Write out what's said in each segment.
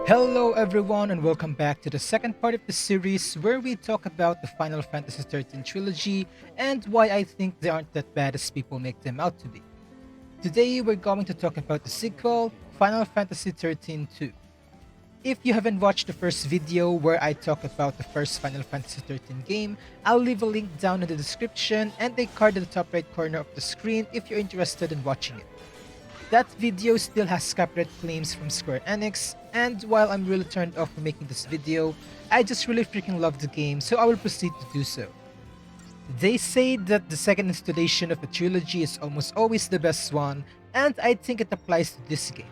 Hello everyone and welcome back to the second part of the series where we talk about the Final Fantasy XIII trilogy and why I think they aren't that bad as people make them out to be. Today we're going to talk about the sequel, Final Fantasy XIII-2. If you haven't watched the first video where I talk about the first Final Fantasy XIII game, I'll leave a link down in the description and a card in the top right corner of the screen if you're interested in watching it. That video still has copyright claims from Square Enix, and while I'm really turned off from making this video, I just really freaking love the game, so I will proceed to do so. They say that the second installation of a trilogy is almost always the best one, and I think it applies to this game.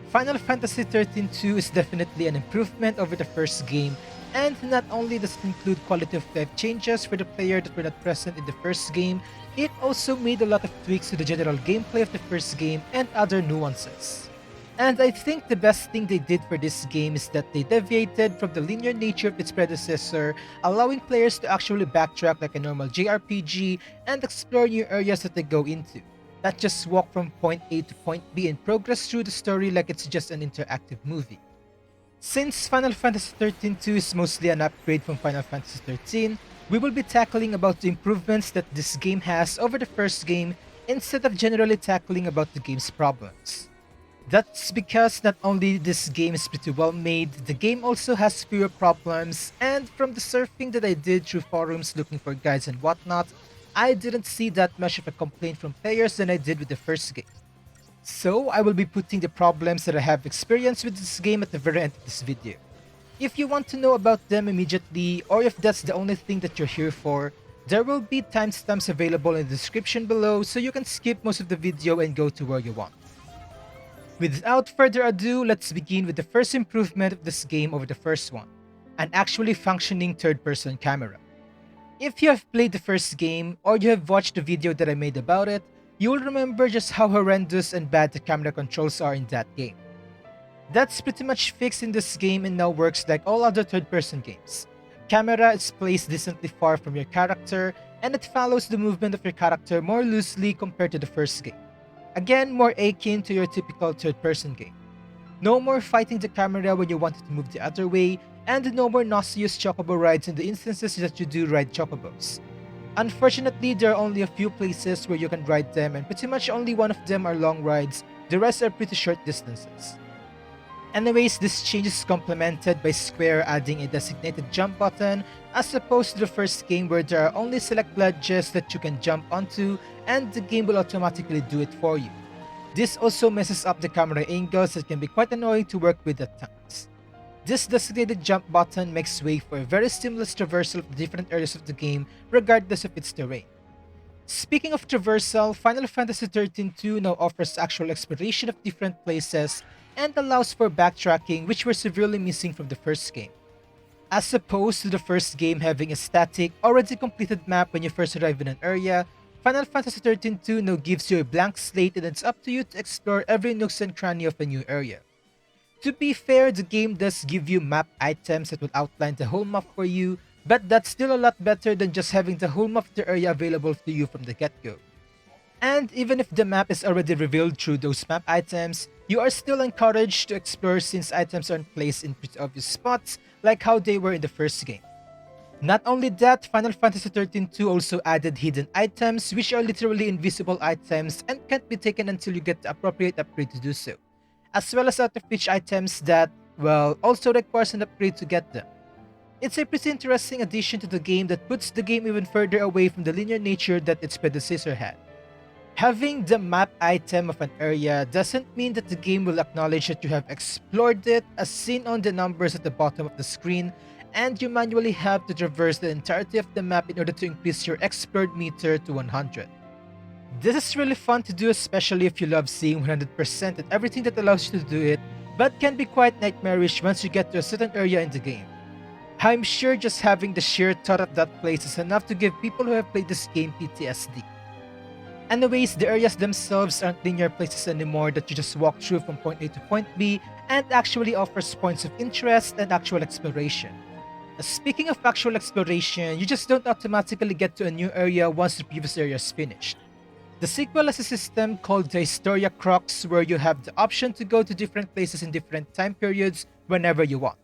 Final Fantasy XIII-2 is definitely an improvement over the first game, and not only does it include quality of life changes for the player that were not present in the first game, it also made a lot of tweaks to the general gameplay of the first game and other nuances. And I think the best thing they did for this game is that they deviated from the linear nature of its predecessor, allowing players to actually backtrack like a normal JRPG and explore new areas that they go into, not just walk from point A to point B and progress through the story like it's just an interactive movie. Since Final Fantasy XIII-2 is mostly an upgrade from Final Fantasy XIII, we will be tackling about the improvements that this game has over the first game instead of generally tackling about the game's problems. That's because not only this game is pretty well made, the game also has fewer problems, and from the surfing that I did through forums looking for guides and whatnot, I didn't see that much of a complaint from players than I did with the first game. So I will be putting the problems that I have experienced with this game at the very end of this video. If you want to know about them immediately, or if that's the only thing that you're here for, there will be timestamps available in the description below so you can skip most of the video and go to where you want. Without further ado, let's begin with the first improvement of this game over the first one, an actually functioning third-person camera. If you have played the first game, or you have watched the video that I made about it, you will remember just how horrendous and bad the camera controls are in that game. That's pretty much fixed in this game and now works like all other third-person games. Camera is placed decently far from your character, and it follows the movement of your character more loosely compared to the first game. Again, more akin to your typical third-person game. No more fighting the camera when you want it to move the other way, and no more nauseous chocobo rides in the instances that you do ride chocobos. Unfortunately, there are only a few places where you can ride them, and pretty much only one of them are long rides, the rest are pretty short distances. Anyways, this change is complemented by Square adding a designated jump button as opposed to the first game where there are only select ledges that you can jump onto and the game will automatically do it for you. This also messes up the camera angles that can be quite annoying to work with at times. This designated jump button makes way for a very seamless traversal of the different areas of the game regardless of its terrain. Speaking of traversal, Final Fantasy XIII-2 now offers actual exploration of different places and allows for backtracking, which were severely missing from the first game. As opposed to the first game having a static, already completed map when you first arrive in an area, Final Fantasy XIII-2 now gives you a blank slate and it's up to you to explore every nook and cranny of a new area. To be fair, the game does give you map items that will outline the whole map for you, but that's still a lot better than just having the whole map of the area available to you from the get-go. And even if the map is already revealed through those map items, you are still encouraged to explore since items aren't placed in pretty obvious spots like how they were in the first game. Not only that, Final Fantasy XIII-2 also added hidden items which are literally invisible items and can't be taken until you get the appropriate upgrade to do so, as well as out-of-reach items that, well, also requires an upgrade to get them. It's a pretty interesting addition to the game that puts the game even further away from the linear nature that its predecessor had. Having the map item of an area doesn't mean that the game will acknowledge that you have explored it as seen on the numbers at the bottom of the screen, and you manually have to traverse the entirety of the map in order to increase your explored meter to 100. This is really fun to do, especially if you love seeing 100% at everything that allows you to do it, but can be quite nightmarish once you get to a certain area in the game. I'm sure just having the sheer thought of that place is enough to give people who have played this game PTSD. Anyways, the areas themselves aren't linear places anymore that you just walk through from point A to point B and actually offers points of interest and actual exploration. Speaking of actual exploration, you just don't automatically get to a new area once the previous area is finished. The sequel has a system called the Historia Crux where you have the option to go to different places in different time periods whenever you want.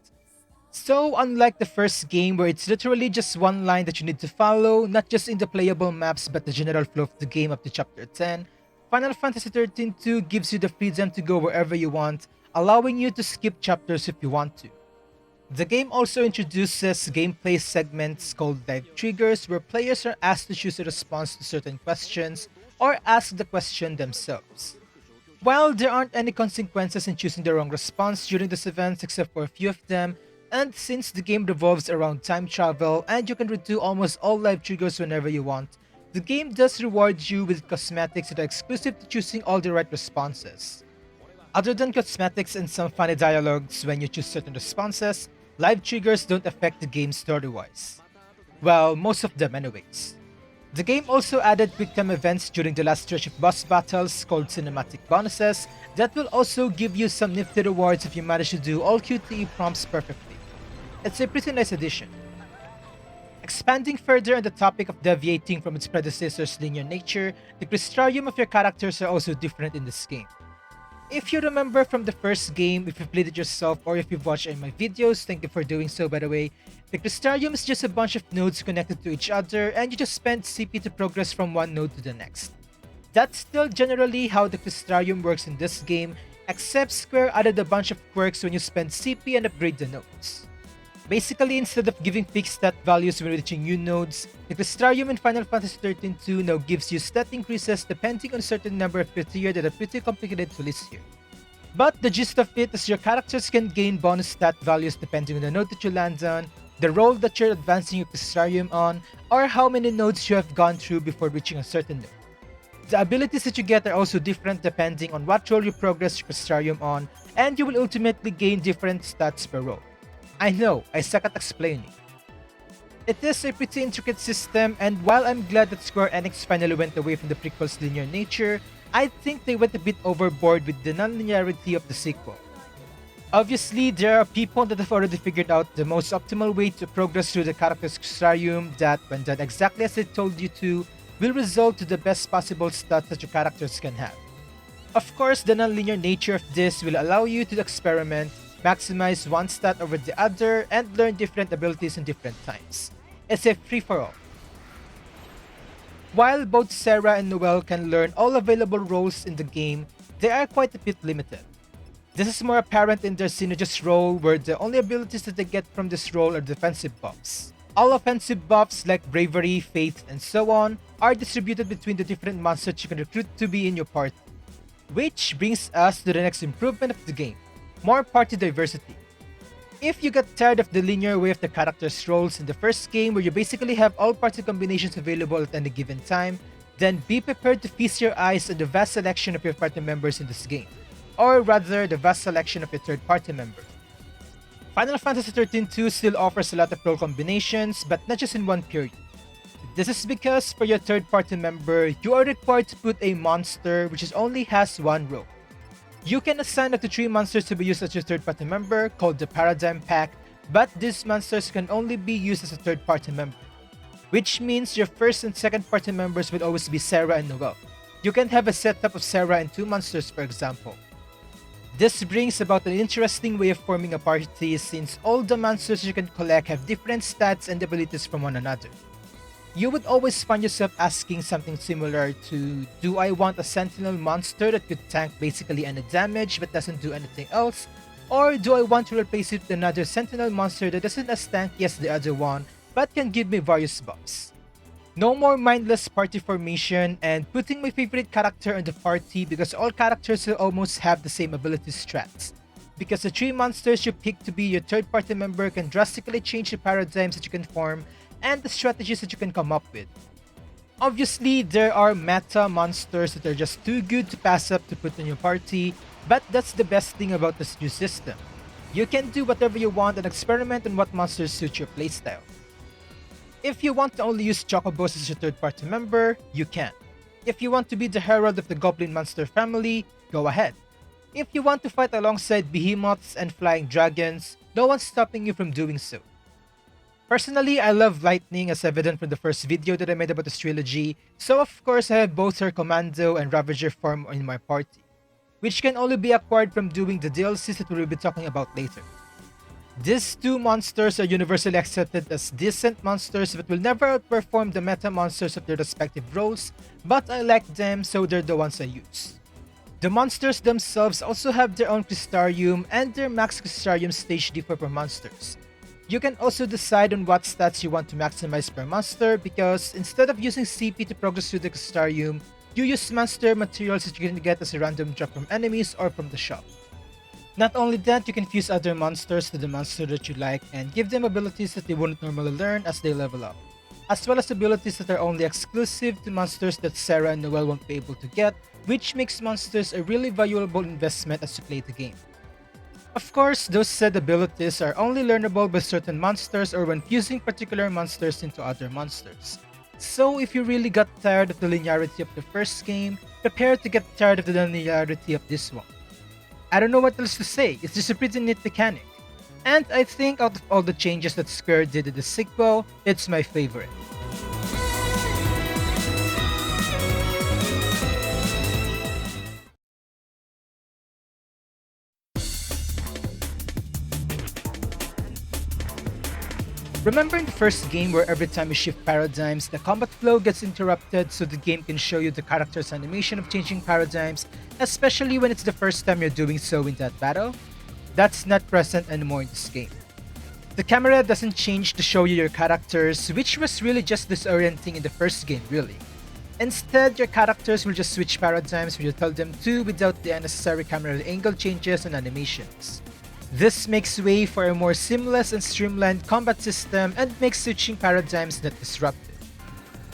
So unlike the first game where it's literally just one line that you need to follow, not just in the playable maps but the general flow of the game up to chapter 10, Final Fantasy XIII-2 gives you the freedom to go wherever you want, allowing you to skip chapters if you want to. The game also introduces gameplay segments called live triggers where players are asked to choose a response to certain questions or ask the question themselves. While there aren't any consequences in choosing the wrong response during these events except for a few of them, and since the game revolves around time travel and you can redo almost all live triggers whenever you want, the game does reward you with cosmetics that are exclusive to choosing all the right responses. Other than cosmetics and some funny dialogues when you choose certain responses, live triggers don't affect the game story-wise. Well, most of them anyways. The game also added quick time events during the last stretch of boss battles called cinematic bonuses that will also give you some nifty rewards if you manage to do all QTE prompts perfectly. It's a pretty nice addition. Expanding further on the topic of deviating from its predecessor's linear nature, the Crystarium of your characters are also different in this game. If you remember from the first game, if you've played it yourself or if you've watched any of my videos, thank you for doing so by the way, the Crystarium is just a bunch of nodes connected to each other and you just spend CP to progress from one node to the next. That's still generally how the Crystarium works in this game, except Square added a bunch of quirks when you spend CP and upgrade the nodes. Basically, instead of giving fixed stat values when reaching new nodes, the Crystarium in Final Fantasy XIII-2 now gives you stat increases depending on a certain number of criteria that are pretty complicated to list here. But the gist of it is your characters can gain bonus stat values depending on the node that you land on, the role that you're advancing your Crystarium on, or how many nodes you have gone through before reaching a certain node. The abilities that you get are also different depending on what role you progress your Crystarium on, and you will ultimately gain different stats per role. I know, I suck at explaining. It is a pretty intricate system, and while I'm glad that Square Enix finally went away from the prequel's linear nature, I think they went a bit overboard with the non-linearity of the sequel. Obviously, there are people that have already figured out the most optimal way to progress through the character's Crystarium that, when done exactly as I told you to, will result to the best possible stats that your characters can have. Of course, the non-linear nature of this will allow you to experiment, maximize one stat over the other, and learn different abilities in different times. It's a free-for-all. While both Sarah and Noelle can learn all available roles in the game, they are quite a bit limited. This is more apparent in their Synergist role, where the only abilities that they get from this role are defensive buffs. All offensive buffs like Bravery, Faith, and so on are distributed between the different monsters you can recruit to be in your party. Which brings us to the next improvement of the game. More party diversity. If you got tired of the linear way of the characters' roles in the first game where you basically have all party combinations available at any given time, then be prepared to feast your eyes on the vast selection of your party members in this game. Or rather, the vast selection of your third party member. Final Fantasy XIII-2 still offers a lot of role combinations, but not just in one period. This is because for your third party member, you are required to put a monster which only has one role. You can assign up to 3 monsters to be used as your third-party member, called the Paradigm Pack, but these monsters can only be used as a third-party member. Which means your first and second-party members will always be Sarah and Noelle. You can have a setup of Sarah and 2 monsters, for example. This brings about an interesting way of forming a party since all the monsters you can collect have different stats and abilities from one another. You would always find yourself asking something similar to, do I want a sentinel monster that could tank basically any damage but doesn't do anything else? Or do I want to replace it with another sentinel monster that isn't as tanky as the other one but can give me various buffs? No more mindless party formation and putting my favorite character in the party because all characters will almost have the same ability strats. Because the 3 monsters you pick to be your third party member can drastically change the paradigms that you can form and the strategies that you can come up with. Obviously, there are meta monsters that are just too good to pass up to put in your party, but that's the best thing about this new system. You can do whatever you want and experiment on what monsters suit your playstyle. If you want to only use Chocobos as your third party member, you can. If you want to be the herald of the Goblin monster family, go ahead. If you want to fight alongside behemoths and flying dragons, no one's stopping you from doing so. Personally, I love Lightning as evident from the first video that I made about this trilogy, so of course I have both her Commando and Ravager form in my party, which can only be acquired from doing the DLCs that we will be talking about later. These two monsters are universally accepted as decent monsters but will never outperform the meta monsters of their respective roles, but I like them so they're the ones I use. The monsters themselves also have their own Crystarium and their max Crystarium stage differ per monsters. You can also decide on what stats you want to maximize per monster because instead of using CP to progress through the Crystarium, you use monster materials that you can get as a random drop from enemies or from the shop. Not only that, you can fuse other monsters to the monster that you like and give them abilities that they wouldn't normally learn as they level up, as well as abilities that are only exclusive to monsters that Sarah and Noelle won't be able to get, which makes monsters a really valuable investment as you play the game. Of course, those said abilities are only learnable by certain monsters or when fusing particular monsters into other monsters. So if you really got tired of the linearity of the first game, prepare to get tired of the linearity of this one. I don't know what else to say, it's just a pretty neat mechanic. And I think out of all the changes that Square did in the sequel, it's my favorite. Remember in the first game where every time you shift paradigms, the combat flow gets interrupted so the game can show you the character's animation of changing paradigms, especially when it's the first time you're doing so in that battle? That's not present anymore in this game. The camera doesn't change to show you your characters, which was really just disorienting in the first game really. Instead, your characters will just switch paradigms when you tell them to without the unnecessary camera angle changes and animations. This makes way for a more seamless and streamlined combat system and makes switching paradigms not disruptive.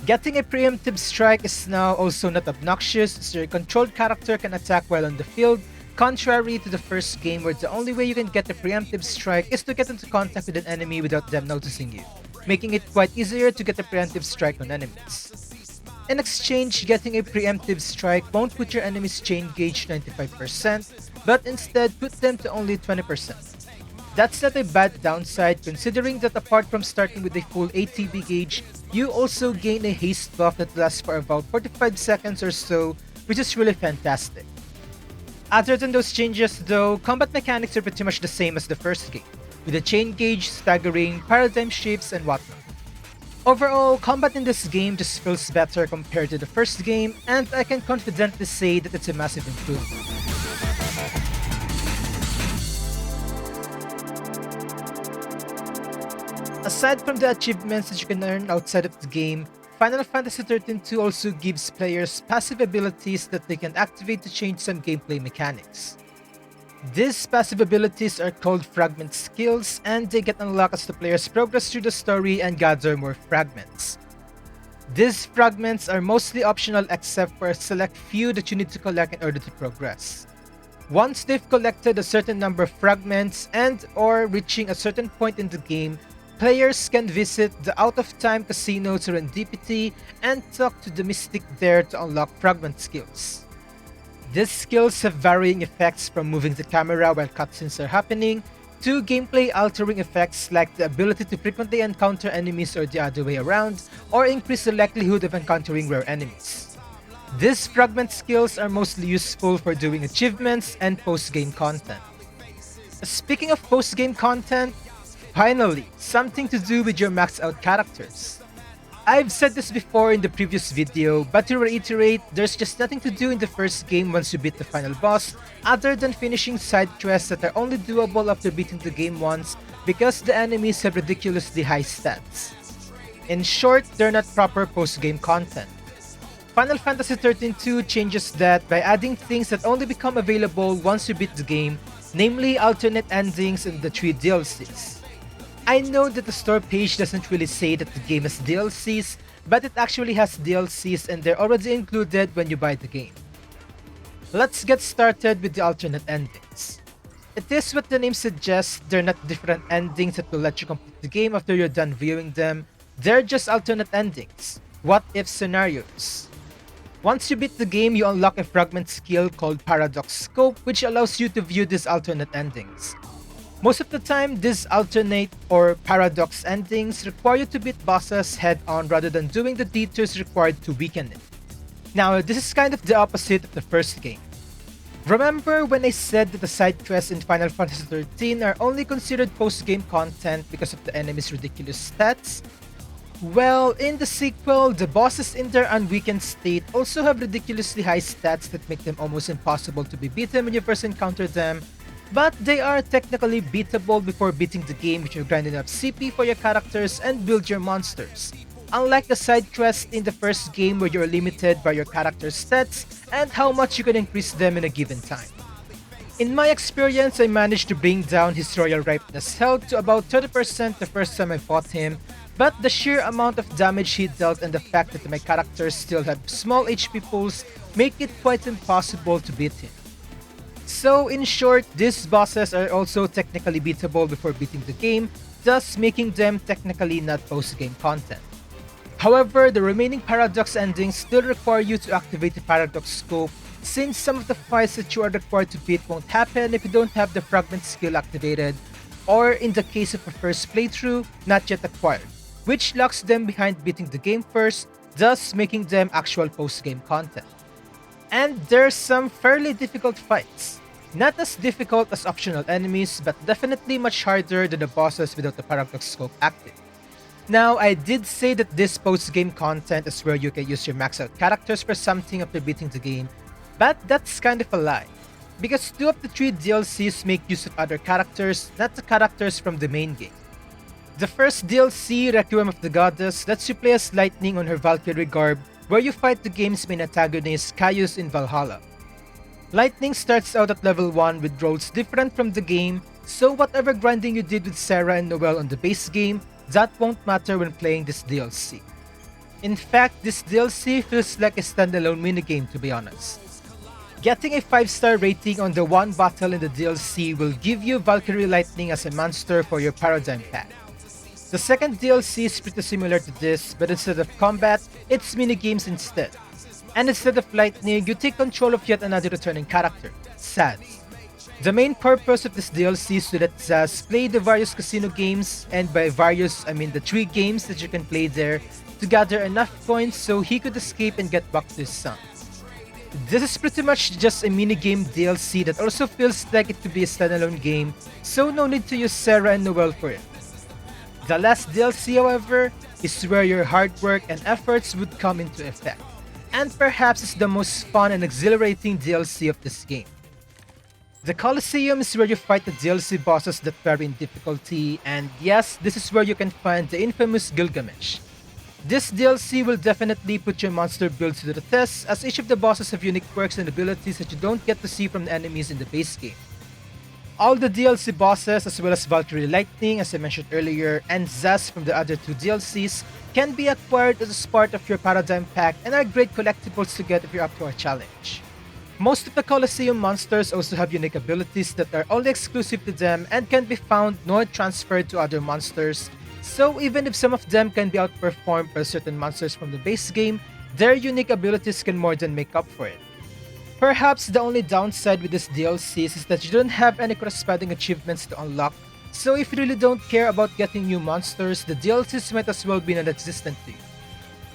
Getting a preemptive strike is now also not obnoxious so your controlled character can attack while on the field, contrary to the first game where the only way you can get a preemptive strike is to get into contact with an enemy without them noticing you, making it quite easier to get a preemptive strike on enemies. In exchange, getting a preemptive strike won't put your enemy's chain gauge to 95%, but instead put them to only 20%. That's not a bad downside considering that apart from starting with a full ATB gauge, you also gain a haste buff that lasts for about 45 seconds or so, which is really fantastic. Other than those changes though, combat mechanics are pretty much the same as the first game, with the chain gauge, staggering, paradigm shifts, and whatnot. Overall, combat in this game just feels better compared to the first game, and I can confidently say that it's a massive improvement. Aside from the achievements that you can earn outside of the game, Final Fantasy XIII-2 also gives players passive abilities that they can activate to change some gameplay mechanics. These passive abilities are called Fragment skills and they get unlocked as the players progress through the story and gather more fragments. These fragments are mostly optional except for a select few that you need to collect in order to progress. Once they've collected a certain number of fragments and or reaching a certain point in the game, players can visit the out-of-time casino Serendipity and talk to the mystic there to unlock fragment skills. These skills have varying effects from moving the camera while cutscenes are happening, to gameplay-altering effects like the ability to frequently encounter enemies or the other way around, or increase the likelihood of encountering rare enemies. These fragment skills are mostly useful for doing achievements and post-game content. Speaking of post-game content, finally, something to do with your maxed out characters. I've said this before in the previous video, but to reiterate, there's just nothing to do in the first game once you beat the final boss, other than finishing side quests that are only doable after beating the game once because the enemies have ridiculously high stats. In short, they're not proper post-game content. Final Fantasy XIII-2 changes that by adding things that only become available once you beat the game, namely alternate endings and the 3 DLCs. I know that the store page doesn't really say that the game has DLCs, but it actually has DLCs and they're already included when you buy the game. Let's get started with the alternate endings. It is what the name suggests, they're not different endings that will let you complete the game after you're done viewing them, they're just alternate endings, what-if scenarios. Once you beat the game, you unlock a fragment skill called Paradox Scope which allows you to view these alternate endings. Most of the time, these alternate or paradox endings require you to beat bosses head-on rather than doing the detours required to weaken it. Now, this is kind of the opposite of the first game. Remember when I said that the side quests in Final Fantasy XIII are only considered post-game content because of the enemy's ridiculous stats? Well, in the sequel, the bosses in their unweakened state also have ridiculously high stats that make them almost impossible to be beaten when you first encounter them, but they are technically beatable before beating the game if you grind enough CP for your characters and build your monsters. Unlike the side quests in the first game where you're limited by your character's stats and how much you can increase them in a given time. In my experience, I managed to bring down his Royal Ripeness health to about 30% the first time I fought him, but the sheer amount of damage he dealt and the fact that my characters still have small HP pools make it quite impossible to beat him. So in short, these bosses are also technically beatable before beating the game, thus making them technically not post-game content. However, the remaining Paradox endings still require you to activate the Paradox scope, since some of the fights that you are required to beat won't happen if you don't have the Fragment skill activated, or in the case of a first playthrough, not yet acquired, which locks them behind beating the game first, thus making them actual post-game content. And there's some fairly difficult fights. Not as difficult as optional enemies, but definitely much harder than the bosses without the Paradox scope active. Now, I did say that this post-game content is where you can use your maxed out characters for something after beating the game, but that's kind of a lie. Because 2 of the 3 DLCs make use of other characters, not the characters from the main game. The first DLC, Requiem of the Goddess, lets you play as Lightning on her Valkyrie garb, where you fight the game's main antagonist, Caius in Valhalla. Lightning starts out at level 1 with roles different from the game, so whatever grinding you did with Sarah and Noelle on the base game, that won't matter when playing this DLC. In fact, this DLC feels like a standalone minigame to be honest. Getting a 5-star rating on the one battle in the DLC will give you Valkyrie Lightning as a monster for your Paradigm Pack. The second DLC is pretty similar to this, but instead of combat, it's minigames instead. And instead of Lightning, you take control of yet another returning character, Zaz. The main purpose of this DLC is to let Zaz play the various casino games, and by various I mean the 3 games that you can play there, to gather enough coins so he could escape and get back to his son. This is pretty much just a minigame DLC that also feels like it could be a standalone game, so no need to use Sarah and Noelle for it. The last DLC, however, is where your hard work and efforts would come into effect, and perhaps is the most fun and exhilarating DLC of this game. The Colosseum is where you fight the DLC bosses that vary in difficulty, and yes, this is where you can find the infamous Gilgamesh. This DLC will definitely put your monster builds to the test, as each of the bosses have unique quirks and abilities that you don't get to see from the enemies in the base game. All the DLC bosses, as well as Valkyrie Lightning as I mentioned earlier, and Zaz from the other 2 DLCs, can be acquired as a part of your Paradigm Pack and are great collectibles to get if you're up to a challenge. Most of the Colosseum monsters also have unique abilities that are only exclusive to them and can be found nor transferred to other monsters, so even if some of them can be outperformed by certain monsters from the base game, their unique abilities can more than make up for it. Perhaps the only downside with this DLC is that you don't have any corresponding achievements to unlock, so if you really don't care about getting new monsters, the DLCs might as well be non-existent to you.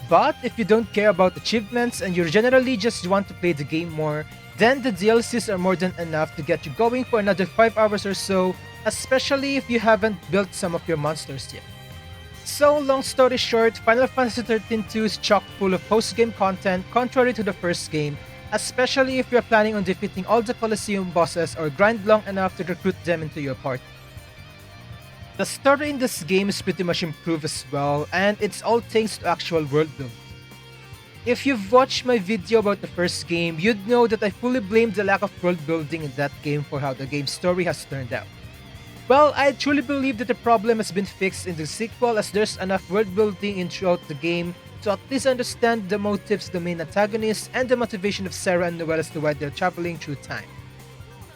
But if you don't care about achievements and you generally just want to play the game more, then the DLCs are more than enough to get you going for another 5 hours or so, especially if you haven't built some of your monsters yet. So long story short, Final Fantasy XIII-2 is chock full of post-game content contrary to the first game, especially if you're planning on defeating all the Colosseum bosses or grind long enough to recruit them into your party. The story in this game is pretty much improved as well, and it's all thanks to actual world building. If you've watched my video about the first game, you'd know that I fully blame the lack of world building in that game for how the game's story has turned out. Well, I truly believe that the problem has been fixed in the sequel, as there's enough world building in throughout the game to at least understand the motives of the main antagonists and the motivation of Sarah and Noelle as to why they're traveling through time.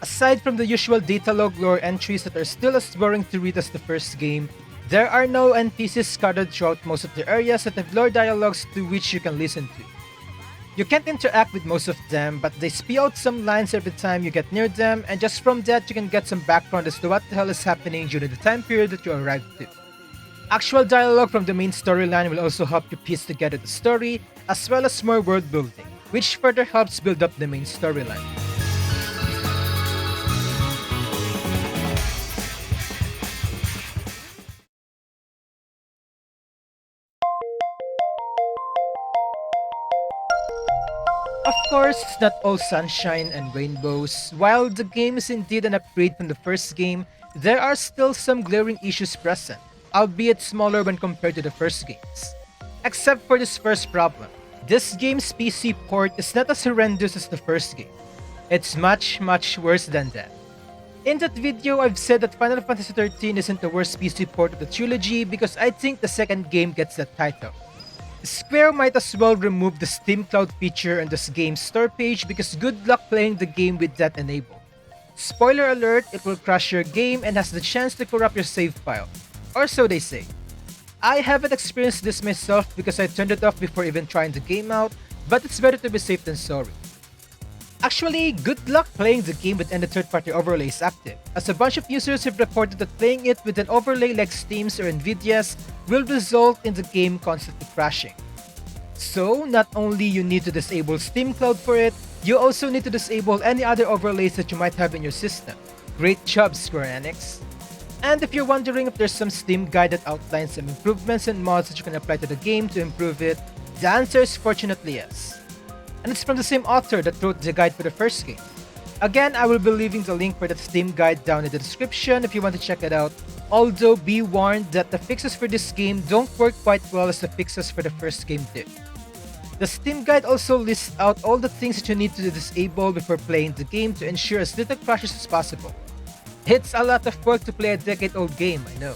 Aside from the usual data log lore entries that are still as boring to read as the first game, there are no NPCs scattered throughout most of the areas that have lore dialogues to which you can listen to. You can't interact with most of them, but they spew out some lines every time you get near them, and just from that you can get some background as to what the hell is happening during the time period that you arrived to. Actual dialogue from the main storyline will also help you piece together the story, as well as more world building, which further helps build up the main storyline. Of course, it's not all sunshine and rainbows. While the game is indeed an upgrade from the first game, there are still some glaring issues present, albeit smaller when compared to the first games. Except for this first problem. This game's PC port is not as horrendous as the first game. It's much worse than that. In that video, I've said that Final Fantasy XIII isn't the worst PC port of the trilogy because I think the second game gets that title. Square might as well remove the Steam Cloud feature on this game's store page because good luck playing the game with that enabled. Spoiler alert, it will crash your game and has the chance to corrupt your save file. Or so they say. I haven't experienced this myself because I turned it off before even trying the game out, but it's better to be safe than sorry. Actually, good luck playing the game with any third-party overlays active, as a bunch of users have reported that playing it with an overlay like Steam's or Nvidia's will result in the game constantly crashing. So, not only you need to disable Steam Cloud for it, you also need to disable any other overlays that you might have in your system. Great job, Square Enix! And if you're wondering if there's some Steam guide that outlines some improvements and mods that you can apply to the game to improve it, the answer is fortunately yes. And it's from the same author that wrote the guide for the first game. Again, I will be leaving the link for that Steam guide down in the description if you want to check it out, although be warned that the fixes for this game don't work quite well as the fixes for the first game did. The Steam guide also lists out all the things that you need to disable before playing the game to ensure as little crashes as possible. It's a lot of work to play a decade-old game, I know.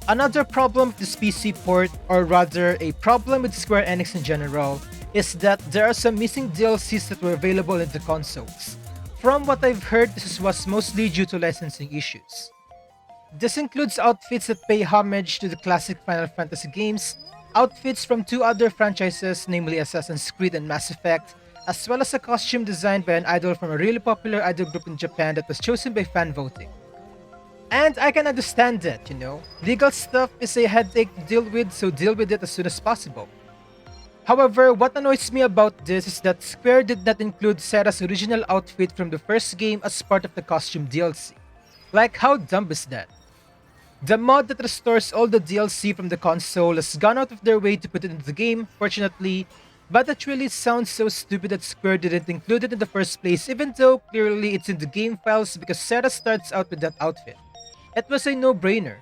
Another problem with this PC port, or rather a problem with Square Enix in general, is that there are some missing DLCs that were available in the consoles. From what I've heard, this was mostly due to licensing issues. This includes outfits that pay homage to the classic Final Fantasy games, outfits from two other franchises, namely Assassin's Creed and Mass Effect, as well as a costume designed by an idol from a really popular idol group in Japan that was chosen by fan voting. And I can understand that, you know. Legal stuff is a headache to deal with, so deal with it as soon as possible. However, what annoys me about this is that Square did not include Sarah's original outfit from the first game as part of the costume DLC. Like, how dumb is that? The mod that restores all the DLC from the console has gone out of their way to put it into the game, fortunately, but that really sounds so stupid that Square didn't include it in the first place even though clearly it's in the game files because Sarah starts out with that outfit. It was a no-brainer.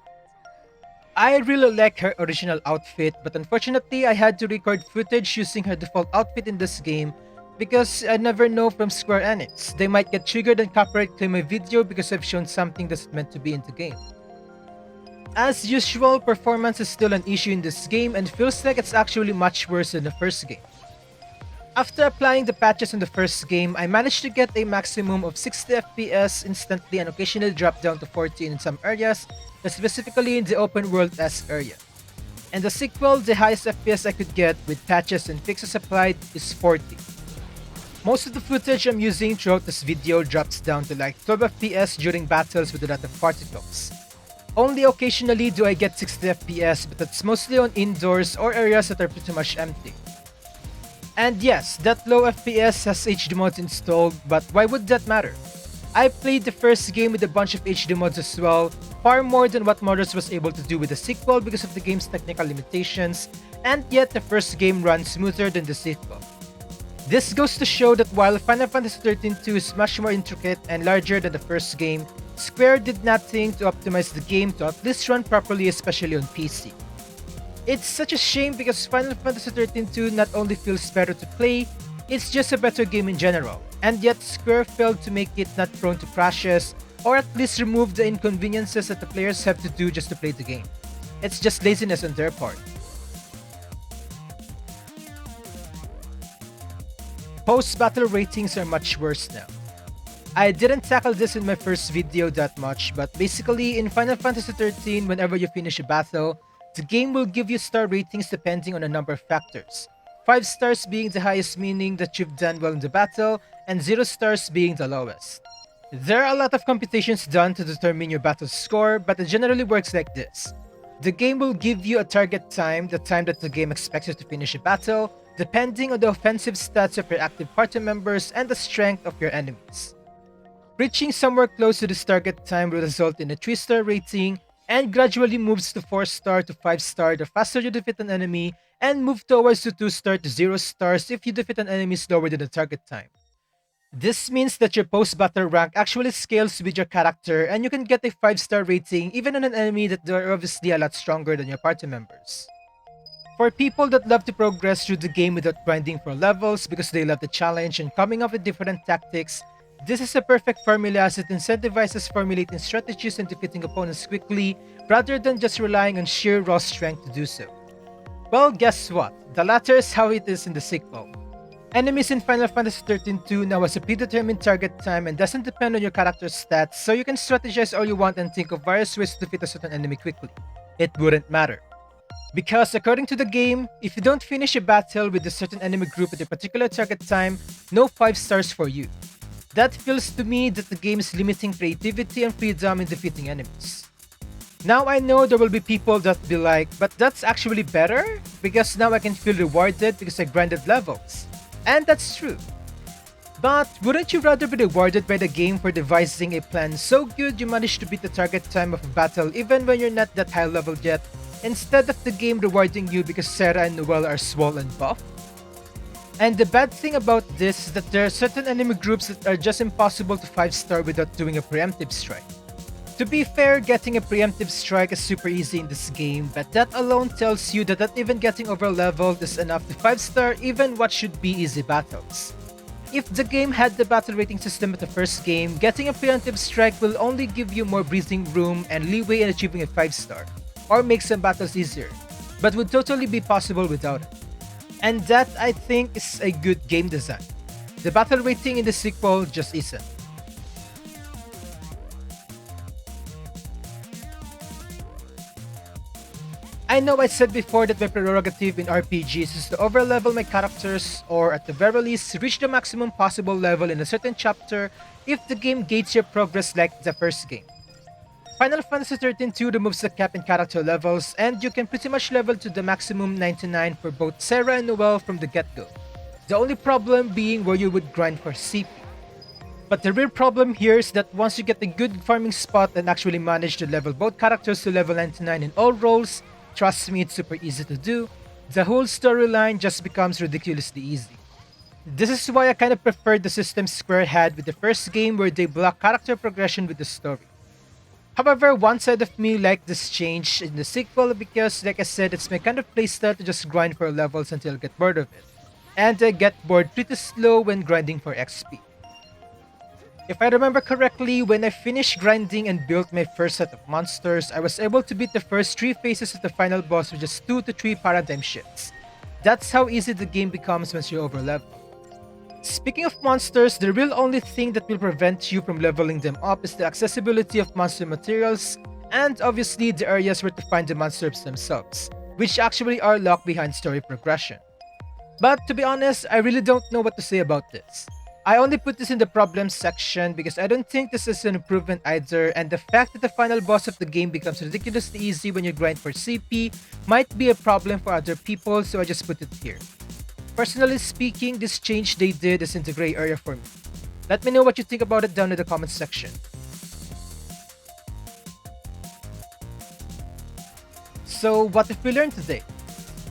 I really like her original outfit, but unfortunately I had to record footage using her default outfit in this game because I never know from Square Enix. They might get triggered and copyright claim my video because I've shown something that's meant to be in the game. As usual, performance is still an issue in this game and feels like it's actually much worse than the first game. After applying the patches in the first game, I managed to get a maximum of 60 FPS instantly and occasionally drop down to 40 in some areas, specifically in the open world S area. In the sequel, the highest FPS I could get with patches and fixes applied is 40. Most of the footage I'm using throughout this video drops down to like 12 FPS during battles with a lot of particles. Only occasionally do I get 60 FPS, but that's mostly on indoors or areas that are pretty much empty. And yes, that low FPS has HD mods installed, but why would that matter? I played the first game with a bunch of HD mods as well, far more than what modders was able to do with the sequel because of the game's technical limitations, and yet the first game runs smoother than the sequel. This goes to show that while Final Fantasy XIII-2 is much more intricate and larger than the first game, Square did nothing to optimize the game to at least run properly, especially on PC. It's such a shame because Final Fantasy XIII-2 not only feels better to play, it's just a better game in general, and yet Square failed to make it not prone to crashes, or at least remove the inconveniences that the players have to do just to play the game. It's just laziness on their part. Post-battle ratings are much worse now. I didn't tackle this in my first video that much, but basically in Final Fantasy XIII, whenever you finish a battle, the game will give you star ratings depending on a number of factors. 5 stars being the highest, meaning that you've done well in the battle, and 0 stars being the lowest. There are a lot of computations done to determine your battle score, but it generally works like this. The game will give you a target time, the time that the game expects you to finish a battle, depending on the offensive stats of your active party members and the strength of your enemies. Reaching somewhere close to this target time will result in a 3-star rating, and gradually moves to 4-star to 5-star the faster you defeat an enemy, and move towards the 2-star to 0 stars if you defeat an enemy slower than the target time. This means that your post-battle rank actually scales with your character and you can get a 5-star rating even on an enemy that are obviously a lot stronger than your party members. For people that love to progress through the game without grinding for levels because they love the challenge and coming up with different tactics, this is a perfect formula as it incentivizes formulating strategies and defeating opponents quickly rather than just relying on sheer raw strength to do so. Well, guess what? The latter is how it is in the sequel. Enemies in Final Fantasy XIII-2 now has a predetermined target time and doesn't depend on your character's stats, so you can strategize all you want and think of various ways to defeat a certain enemy quickly. It wouldn't matter. Because according to the game, if you don't finish a battle with a certain enemy group at a particular target time, no 5 stars for you. That feels to me that the game is limiting creativity and freedom in defeating enemies. Now I know there will be people that be like, but that's actually better because now I can feel rewarded because I grinded levels. And that's true. But wouldn't you rather be rewarded by the game for devising a plan so good you managed to beat the target time of a battle even when you're not that high level yet, instead of the game rewarding you because Sarah and Noelle are swole and buff? And the bad thing about this is that there are certain enemy groups that are just impossible to 5-star without doing a preemptive strike. To be fair, getting a preemptive strike is super easy in this game, but that alone tells you that not even getting over-leveled is enough to 5-star even what should be easy battles. If the game had the battle rating system at the first game, getting a preemptive strike will only give you more breathing room and leeway in achieving a 5-star, or make some battles easier, but would totally be possible without it. And that, I think, is a good game design. The battle rating in the sequel just isn't. I know I said before that my prerogative in RPGs is to overlevel my characters or at the very least reach the maximum possible level in a certain chapter if the game gates your progress like the first game. Final Fantasy XIII-2 removes the cap in character levels and you can pretty much level to the maximum 99 for both Sarah and Noelle from the get-go. The only problem being where you would grind for CP. But the real problem here is that once you get a good farming spot and actually manage to level both characters to level 99 in all roles, trust me, it's super easy to do, the whole storyline just becomes ridiculously easy. This is why I kind of preferred the system Square had with the first game where they block character progression with the story. However, one side of me liked this change in the sequel because, like I said, it's my kind of playstyle to just grind for levels until I get bored of it. And I get bored pretty slow when grinding for XP. If I remember correctly, when I finished grinding and built my first set of monsters, I was able to beat the first 3 phases of the final boss with just 2 to 3 paradigm shifts. That's how easy the game becomes once you overlevel. Speaking of monsters, the real only thing that will prevent you from leveling them up is the accessibility of monster materials, and obviously the areas where to find the monsters themselves, which actually are locked behind story progression. But to be honest, I really don't know what to say about this. I only put this in the problems section because I don't think this is an improvement either, and the fact that the final boss of the game becomes ridiculously easy when you grind for CP might be a problem for other people, so I just put it here. Personally speaking, this change they did is in the gray area for me. Let me know what you think about it down in the comments section. So what have we learned today?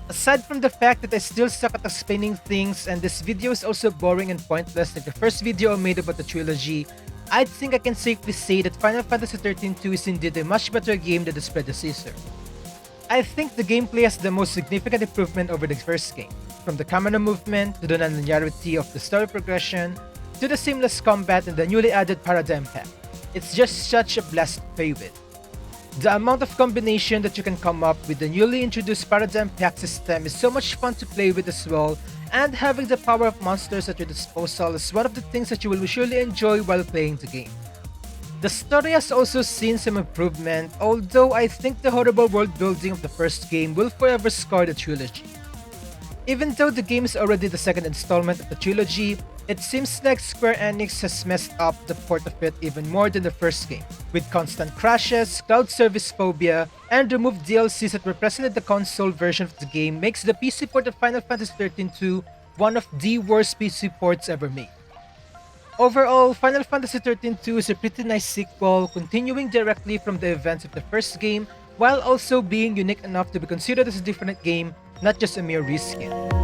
Aside from the fact that I still suck at explaining things and this video is also boring and pointless like the first video I made about the trilogy, I think I can safely say that Final Fantasy XIII-2 is indeed a much better game than its predecessor. I think the gameplay has the most significant improvement over the first game, from the camera movement to the non-linearity of the story progression to the seamless combat and the newly added paradigm pack. It's just such a blast to play with. The amount of combination that you can come up with the newly introduced paradigm pack system is so much fun to play with as well, and having the power of monsters at your disposal is one of the things that you will surely enjoy while playing the game. The story has also seen some improvement, although I think the horrible world building of the first game will forever scar the trilogy. Even though the game is already the second installment of the trilogy, it seems like Square Enix has messed up the port of it even more than the first game, with constant crashes, cloud service phobia, and removed DLCs that represented the console version of the game makes the PC port of Final Fantasy XIII-2 one of the worst PC ports ever made. Overall, Final Fantasy XIII-2 is a pretty nice sequel, continuing directly from the events of the first game, while also being unique enough to be considered as a different game, not just a mere reskin.